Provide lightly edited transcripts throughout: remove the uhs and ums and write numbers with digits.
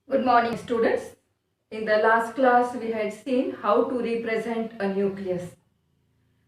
Good morning, students. In the last class, we had seen how to represent a nucleus.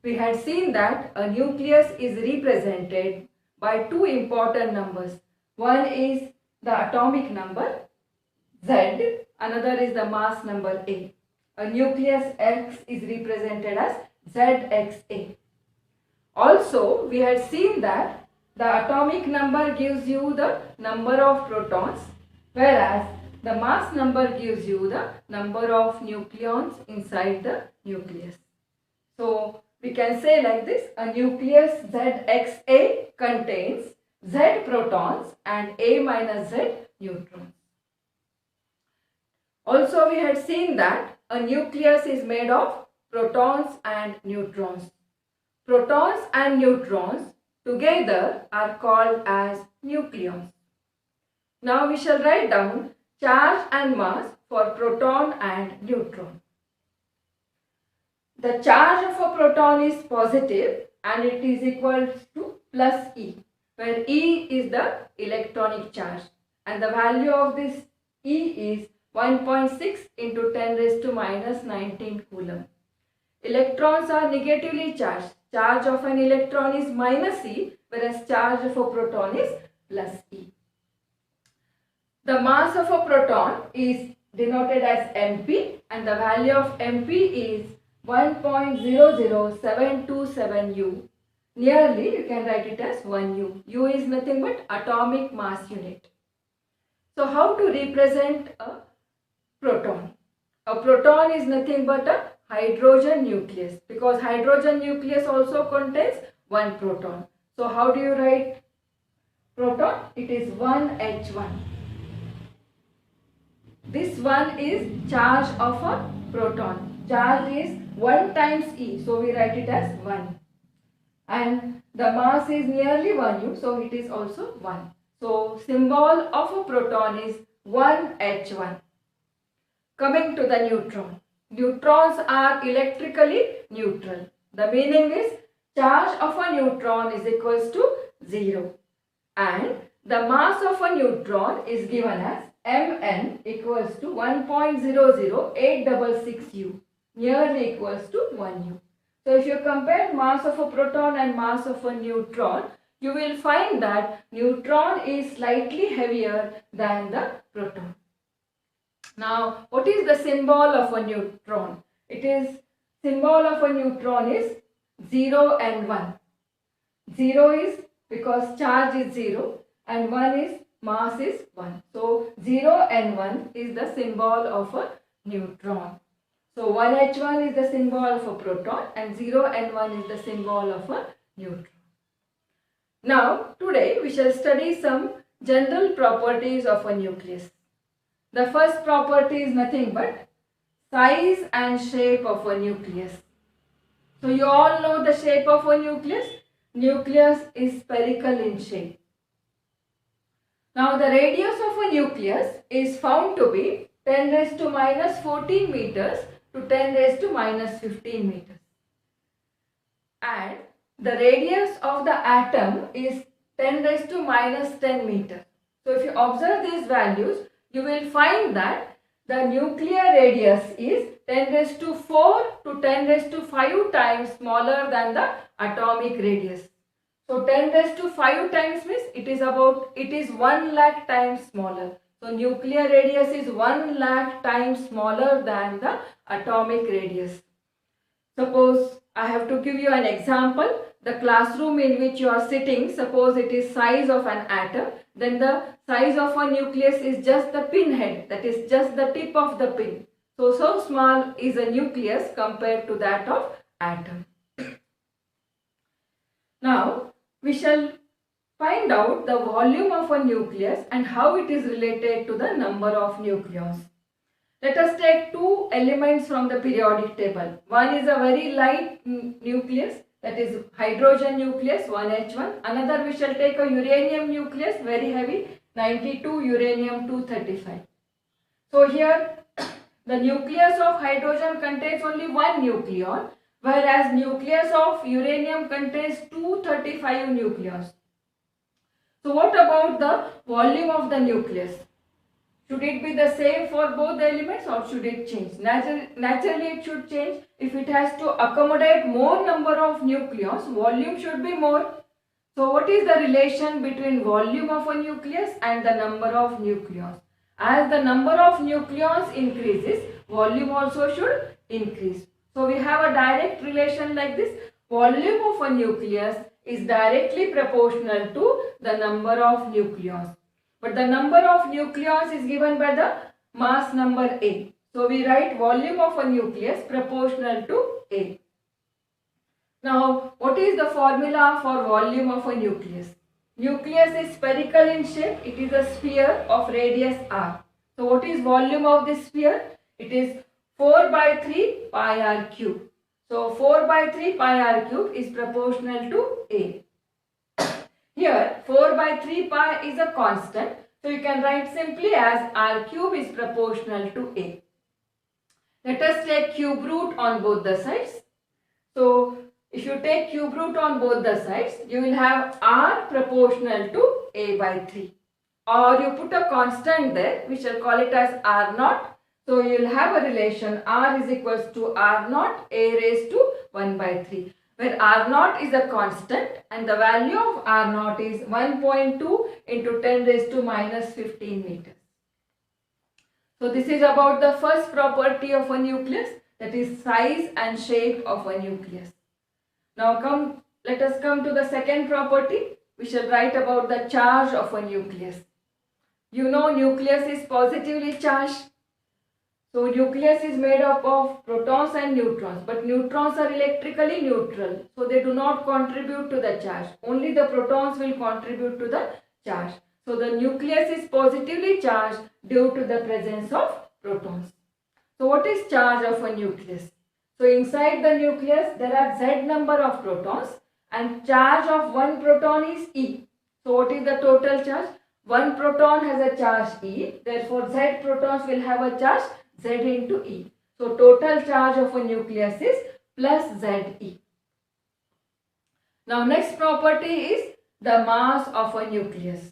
We had seen that a nucleus is represented by two important numbers. One is the atomic number Z, another is the mass number A. A nucleus X is represented as ZXA. Also, we had seen that the atomic number gives you the number of protons, whereas the mass number gives you the number of nucleons inside the nucleus. So, we can say like this, a nucleus ZXA contains Z protons and A minus Z neutrons. Also, we had seen that a nucleus is made of protons and neutrons. Protons and neutrons together are called as nucleons. Now we shall write down charge and mass for proton and neutron. The charge of a proton is positive and it is equal to plus E, where E is the electronic charge and the value of this E is 1.6 into 10 raised to minus 19 coulomb. Electrons are negatively charged. Charge of an electron is minus E, whereas charge of a proton is plus E. The mass of a proton is denoted as MP and the value of MP is 1.00727 U. Nearly you can write it as 1 U. U is nothing but atomic mass unit. So how to represent a proton? A proton is nothing but a hydrogen nucleus, because hydrogen nucleus also contains one proton. So how do you write proton? It is 1H1. This one is charge of a proton. Charge is 1 times E, so we write it as 1. And the mass is nearly 1 U, so it is also 1. So symbol of a proton is 1H1. Coming to the neutron. Neutrons are electrically neutral. The meaning is charge of a neutron is equals to 0 and the mass of a neutron is given as Mn equals to 1.00866 U, nearly equals to 1 U. So if you compare mass of a proton and mass of a neutron, you will find that neutron is slightly heavier than the proton. Now, what is the symbol of a neutron? Symbol of a neutron is 0 and 1. 0 is because charge is 0 and 1 is mass is 1. So, 0 and 1 is the symbol of a neutron. So, 1H1 is the symbol of a proton and 0 and 1 is the symbol of a neutron. Now, today we shall study some general properties of a nucleus. The first property is nothing but size and shape of a nucleus. So you all know the shape of a nucleus. Nucleus is spherical in shape. Now the radius of a nucleus is found to be 10 raised to minus 14 meters to 10 raised to minus 15 meters. And the radius of the atom is 10 raised to minus 10 meters. So if you observe these values, you will find that the nuclear radius is 10 raised to 4 to 10 raised to 5 times smaller than the atomic radius. So 10 raised to 5 times means it is 1 lakh times smaller. So nuclear radius is 1 lakh times smaller than the atomic radius. Suppose I have to give you an example. The classroom in which you are sitting, suppose it is size of an atom, then the size of a nucleus is just the pinhead, that is just the tip of the pin. So small is a nucleus compared to that of atom. Now, we shall find out the volume of a nucleus and how it is related to the number of nucleons. Let us take two elements from the periodic table. One is a very light nucleus, that is hydrogen nucleus 1H1. Another we shall take a uranium nucleus, very heavy, 92 uranium 235. So here the nucleus of hydrogen contains only one nucleon, whereas nucleus of uranium contains 235 nucleons. So what about the volume of the nucleus? Should it be the same for both the elements or should it change? Naturally it should change. If it has to accommodate more number of nucleons, volume should be more. So what is the relation between volume of a nucleus and the number of nucleons? As the number of nucleons increases, volume also should increase. So we have a direct relation like this. Volume of a nucleus is directly proportional to the number of nucleons. But the number of nucleons is given by the mass number A. So we write volume of a nucleus proportional to A. Now, what is the formula for volume of a nucleus? Nucleus is spherical in shape. It is a sphere of radius r. So what is volume of this sphere? It is 4 by 3 pi r cube. So 4 by 3 pi r cube is proportional to A. Here 4 by 3 pi is a constant. So you can write simply as r cube is proportional to A. Let us take cube root on both the sides. So if you take cube root on both the sides, you will have r proportional to A by 3. Or you put a constant there, we shall call it as r naught. So you will have a relation r is equals to r naught A raised to 1 by 3. Where r naught is a constant and the value of r naught is 1.2 into 10 raised to minus 15 meters. So this is about the first property of a nucleus, that is size and shape of a nucleus. Now let us come to the second property. We shall write about the charge of a nucleus. You know nucleus is positively charged. So nucleus is made up of protons and neutrons, but neutrons are electrically neutral, so they do not contribute to the charge. Only the protons will contribute to the charge. So the nucleus is positively charged due to the presence of protons. So what is charge of a nucleus? So inside the nucleus there are Z number of protons and charge of one proton is E. So what is the total charge? One proton has a charge E, therefore Z protons will have a charge Z into E. So total charge of a nucleus is plus Ze. Now next property is the mass of a nucleus.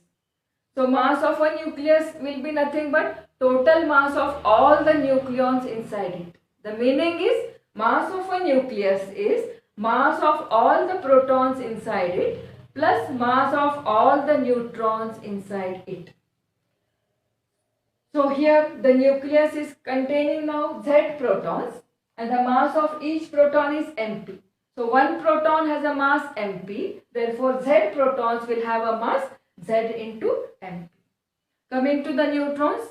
So mass of a nucleus will be nothing but total mass of all the nucleons inside it. The meaning is mass of a nucleus is mass of all the protons inside it plus mass of all the neutrons inside it. So here the nucleus is containing now Z protons and the mass of each proton is mp. So one proton has a mass mp, therefore Z protons will have a mass Z into mp. Coming to the neutrons,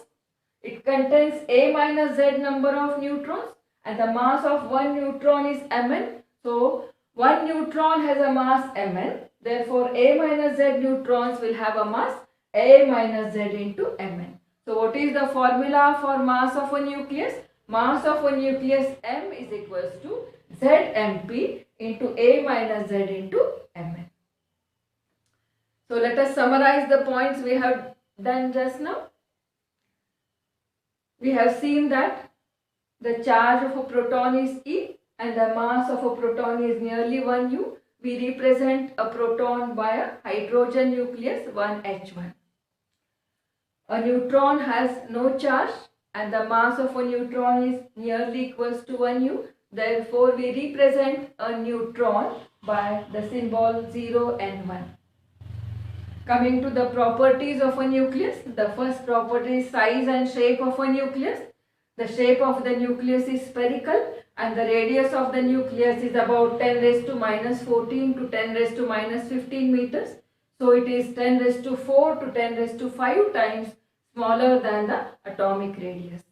it contains A minus Z number of neutrons and the mass of one neutron is Mn. So one neutron has a mass Mn, therefore A minus Z neutrons will have a mass A minus Z into Mn. So what is the formula for mass of a nucleus? Mass of a nucleus M is equals to Zmp into A minus Z into Mn. So let us summarize the points we have done just now. We have seen that the charge of a proton is E and the mass of a proton is nearly 1 U. We represent a proton by a hydrogen nucleus 1H1. A neutron has no charge and the mass of a neutron is nearly equals to 1 U. Therefore, we represent a neutron by the symbol 0 and 1. Coming to the properties of a nucleus, the first property is size and shape of a nucleus. The shape of the nucleus is spherical and the radius of the nucleus is about 10 raised to minus 14 to 10 raised to minus 15 meters. So it is 10 raised to 4 to 10 raised to 5 times smaller than the atomic radius.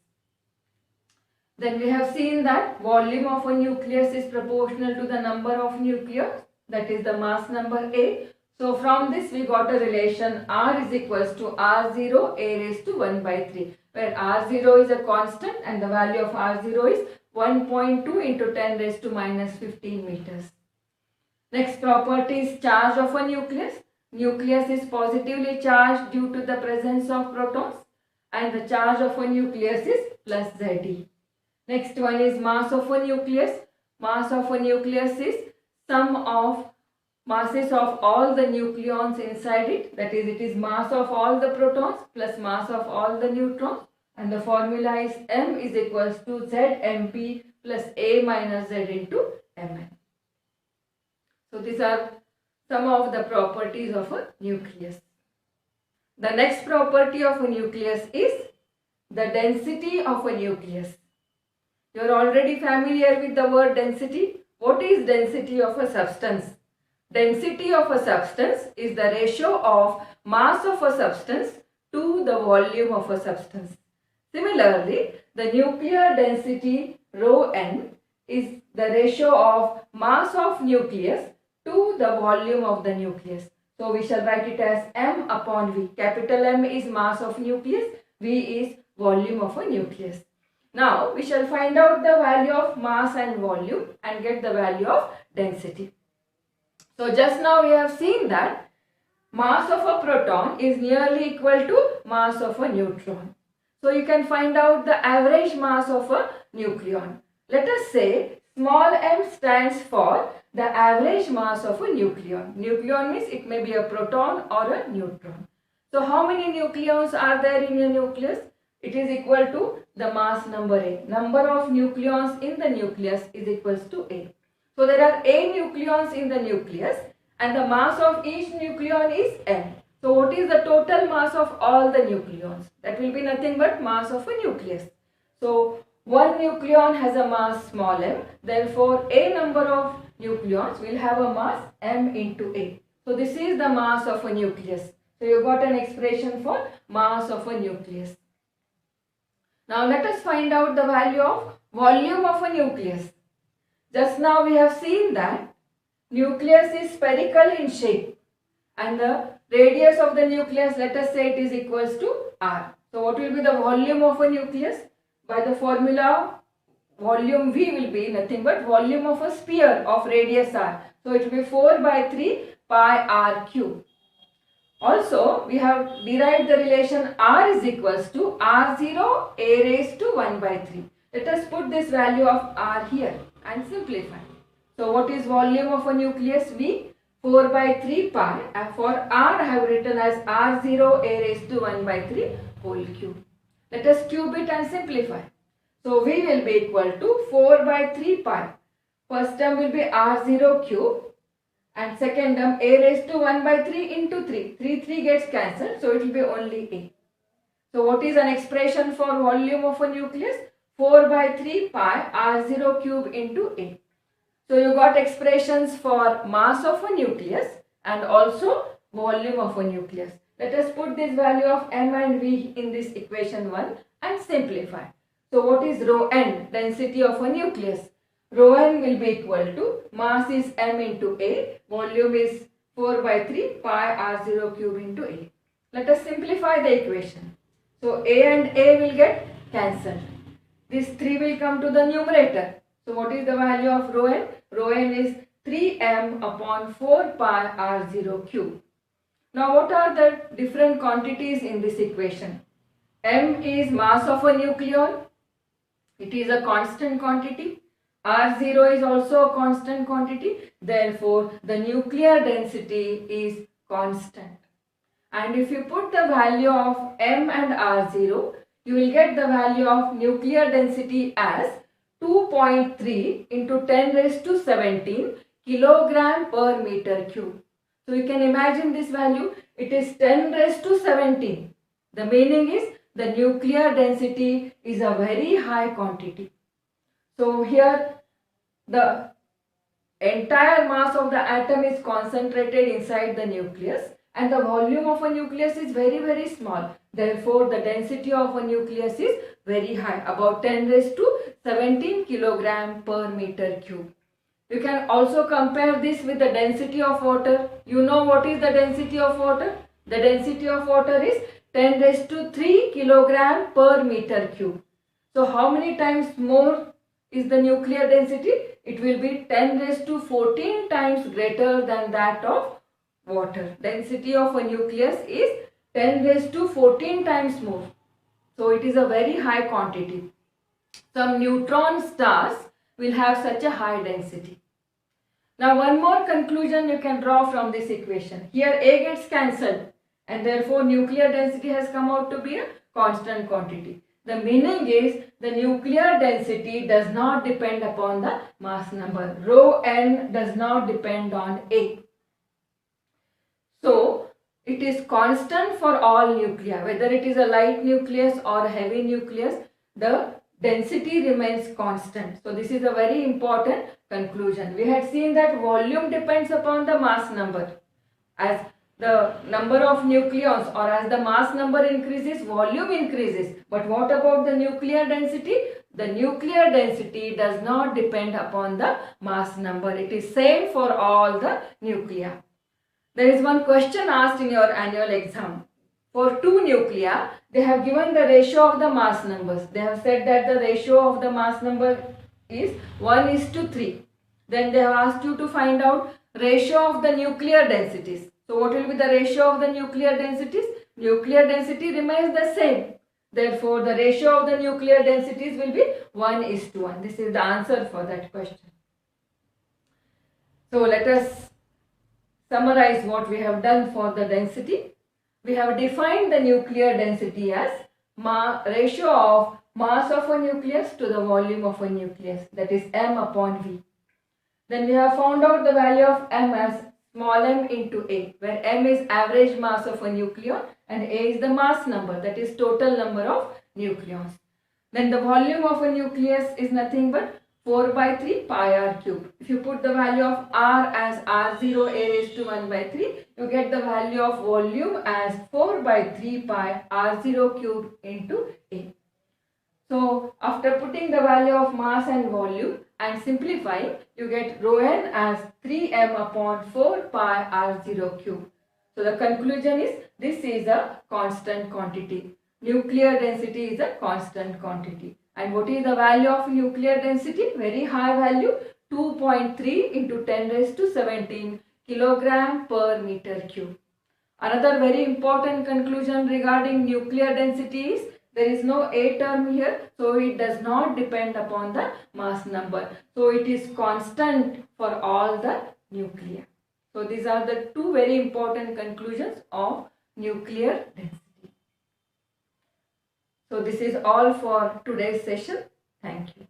Then we have seen that volume of a nucleus is proportional to the number of nucleons, that is the mass number A. So from this we got a relation R is equals to R0 A raised to 1 by 3, where R0 is a constant and the value of R0 is 1.2 into 10 raised to minus 15 meters. Next property is charge of a nucleus. Nucleus is positively charged due to the presence of protons and the charge of a nucleus is plus Ze. Next one is mass of a nucleus. Mass of a nucleus is sum of masses of all the nucleons inside it, that is, it is mass of all the protons plus mass of all the neutrons, and the formula is m is equals to zmp plus a minus z into mn. So these are some of the properties of a nucleus. The next property of a nucleus is the density of a nucleus. You are already familiar with the word density. What is density of a substance? Density of a substance is the ratio of mass of a substance to the volume of a substance. Similarly, the nuclear density rho n is the ratio of mass of nucleus to the volume of the nucleus. So we shall write it as m upon v. Capital M is mass of nucleus, v is volume of a nucleus. Now we shall find out the value of mass and volume and get the value of density. So just now we have seen that mass of a proton is nearly equal to mass of a neutron. So you can find out the average mass of a nucleon. Let us say small m stands for the average mass of a nucleon. Nucleon means it may be a proton or a neutron. So how many nucleons are there in a nucleus? It is equal to the mass number A. Number of nucleons in the nucleus is equals to A. So there are A nucleons in the nucleus and the mass of each nucleon is m. So what is the total mass of all the nucleons? That will be nothing but mass of a nucleus. So one nucleon has a mass small m. Therefore A number of nucleons will have a mass m into A. So this is the mass of a nucleus. So you got an expression for mass of a nucleus. Now let us find out the value of volume of a nucleus. Just now we have seen that nucleus is spherical in shape and the radius of the nucleus, let us say it is equals to r. So what will be the volume of a nucleus? By the formula, volume V will be nothing but volume of a sphere of radius r. So it will be 4 by 3 pi r cube. Also, we have derived the relation r is equals to r0 a raised to 1 by 3. Let us put this value of r here and simplify. So what is volume of a nucleus? V 4 by 3 pi, and for r I have written as r0 a raised to 1 by 3 whole cube. Let us cube it and simplify. So V will be equal to 4 by 3 pi. First term will be r0 cube. And second term a raised to 1 by 3 into 3. 3 gets cancelled, so it will be only a. So what is an expression for volume of a nucleus? 4 by 3 pi r0 cube into a. So you got expressions for mass of a nucleus and also volume of a nucleus. Let us put this value of m and v in this equation 1 and simplify. So what is rho n? Density of a nucleus. Rho n will be equal to mass is m into a, volume is 4 by 3 pi r0 cube into a. Let us simplify the equation. So a and a will get cancelled. This 3 will come to the numerator. So what is the value of rho n? Rho n is 3m upon 4 pi r0 cube. Now what are the different quantities in this equation? M is mass of a nucleon. It is a constant quantity. R0 is also a constant quantity. Therefore, the nuclear density is constant. And if you put the value of M and R0, you will get the value of nuclear density as 2.3 into 10 raised to 17 kilogram per meter cube. So you can imagine this value. It is 10 raised to 17. The meaning is the nuclear density is a very high quantity. So here the entire mass of the atom is concentrated inside the nucleus and the volume of a nucleus is very small. Therefore, the density of a nucleus is very high, about 10 raised to 17 kilogram per meter cube. You can also compare this with the density of water. You know what is the density of water? The density of water is 10 raised to 3 kilogram per meter cube. So how many times more is the nuclear density? It will be 10 raised to 14 times greater than that of water. Density of a nucleus is 10 raised to 14 times more. So it is a very high quantity. Some neutron stars will have such a high density. Now one more conclusion you can draw from this equation. Here A gets cancelled and therefore nuclear density has come out to be a constant quantity. The meaning is the nuclear density does not depend upon the mass number. Rho n does not depend on A. So it is constant for all nuclei, whether it is a light nucleus or a heavy nucleus, the density remains constant. So this is a very important conclusion. We had seen that volume depends upon the mass number. As the number of nucleons or as the mass number increases, volume increases. But what about the nuclear density? The nuclear density does not depend upon the mass number. It is same for all the nuclei. There is one question asked in your annual exam. For two nuclei, they have given the ratio of the mass numbers. They have said that the ratio of the mass number is 1:3. Then they have asked you to find out ratio of the nuclear densities. So what will be the ratio of the nuclear densities? Nuclear density remains the same. Therefore, the ratio of the nuclear densities will be 1:1. This is the answer for that question. So let us summarize what we have done for the density. We have defined the nuclear density as ratio of mass of a nucleus to the volume of a nucleus, that is m upon v. Then we have found out the value of m as small m into A, where m is average mass of a nucleon and A is the mass number, that is total number of nucleons. Then the volume of a nucleus is nothing but 4/3 pi r cube. If you put the value of r as r0 a raised to 1/3, you get the value of volume as 4/3 pi r0 cube into A. So after putting the value of mass and volume and simplifying, you get rho n as 3m upon 4 pi r0 cube. So the conclusion is this is a constant quantity. Nuclear density is a constant quantity. And what is the value of nuclear density? Very high value, 2.3 into 10 raised to 17 kilogram per meter cube. Another very important conclusion regarding nuclear density is there is no A term here, so it does not depend upon the mass number. So it is constant for all the nuclei. So these are the two very important conclusions of nuclear density. So this is all for today's session. Thank you.